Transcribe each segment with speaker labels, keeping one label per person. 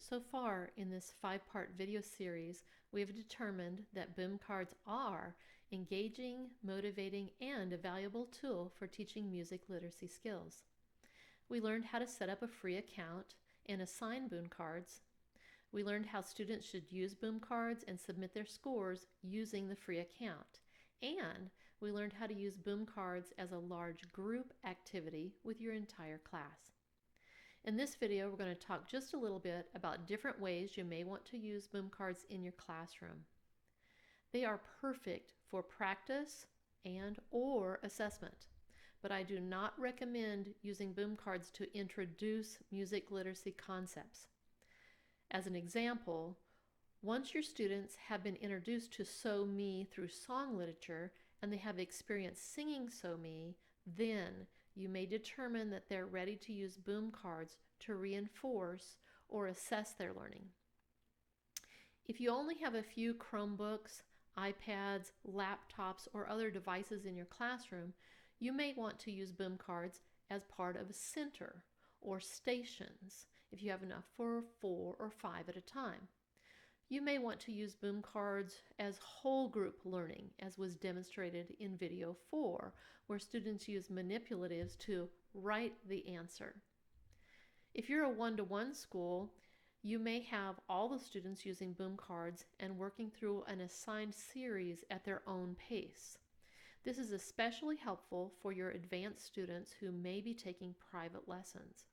Speaker 1: So far in this 5-part video series, we have determined that boom cards are engaging, motivating, and a valuable tool for teaching music literacy skills. We learned how to set up a free account and assign boom cards. We learned how students should use boom cards and submit their scores using the free account. And we learned how to use boom cards as a large group activity with your entire class. In this video, we're going to talk just a little bit about different ways you may want to use boom cards in your classroom. They are perfect for practice and/or assessment, but I do not recommend using boom cards to introduce music literacy concepts. As an example, once your students have been introduced to So Me through song literature and they have experienced singing So Me, then you may determine that they're ready to use boom cards to reinforce or assess their learning. If you only have a few Chromebooks, iPads, laptops, or other devices in your classroom, you may want to use boom cards as part of a center or stations if you have enough for 4 or 5 at a time. You may want to use boom cards as whole group learning, as was demonstrated in video 4, where students use manipulatives to write the answer. If you're a one-to-one school, you may have all the students using boom cards and working through an assigned series at their own pace. This is especially helpful for your advanced students who may be taking private lessons.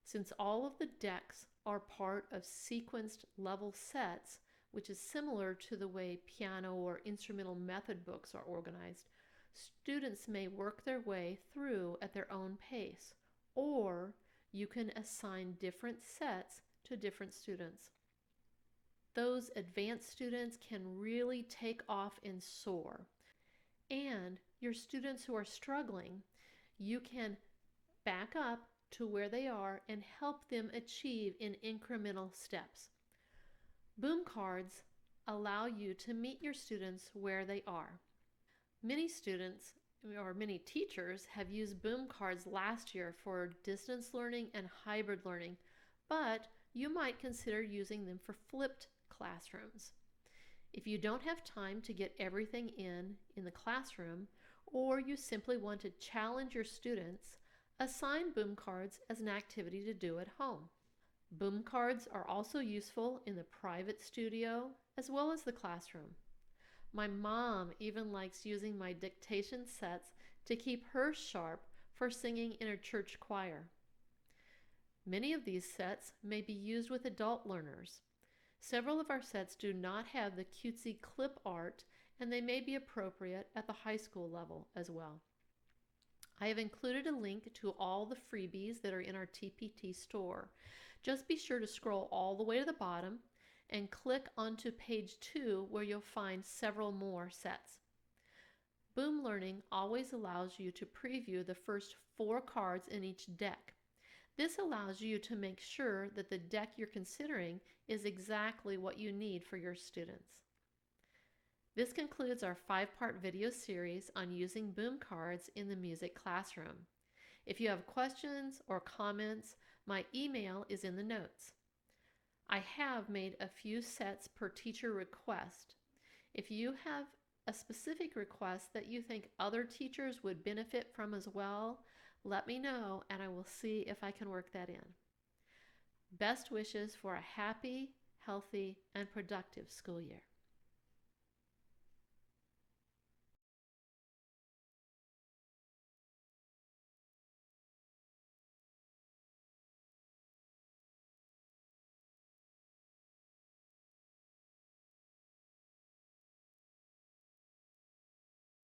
Speaker 1: Since all of the decks are part of sequenced level sets, which is similar to the way piano or instrumental method books are organized, students may work their way through at their own pace, or you can assign different sets to different students. Those advanced students can really take off and soar. And your students who are struggling, you can back up to where they are and help them achieve in incremental steps. Boom cards allow you to meet your students where they are. Many students or many teachers have used boom cards last year for distance learning and hybrid learning, but you might consider using them for flipped classrooms. If you don't have time to get everything in the classroom, or you simply want to challenge your students, assign boom cards as an activity to do at home. Boom cards are also useful in the private studio as well as the classroom. My mom even likes using my dictation sets to keep her sharp for singing in her church choir. Many of these sets may be used with adult learners. Several of our sets do not have the cutesy clip art, and they may be appropriate at the high school level as well. I have included a link to all the freebies that are in our TPT store. Just be sure to scroll all the way to the bottom and click onto page 2 where you'll find several more sets. Boom Learning always allows you to preview the first 4 cards in each deck. This allows you to make sure that the deck you're considering is exactly what you need for your students. This concludes our 5-part video series on using boom cards in the music classroom. If you have questions or comments, my email is in the notes. I have made a few sets per teacher request. If you have a specific request that you think other teachers would benefit from as well, let me know and I will see if I can work that in. Best wishes for a happy, healthy, and productive school year.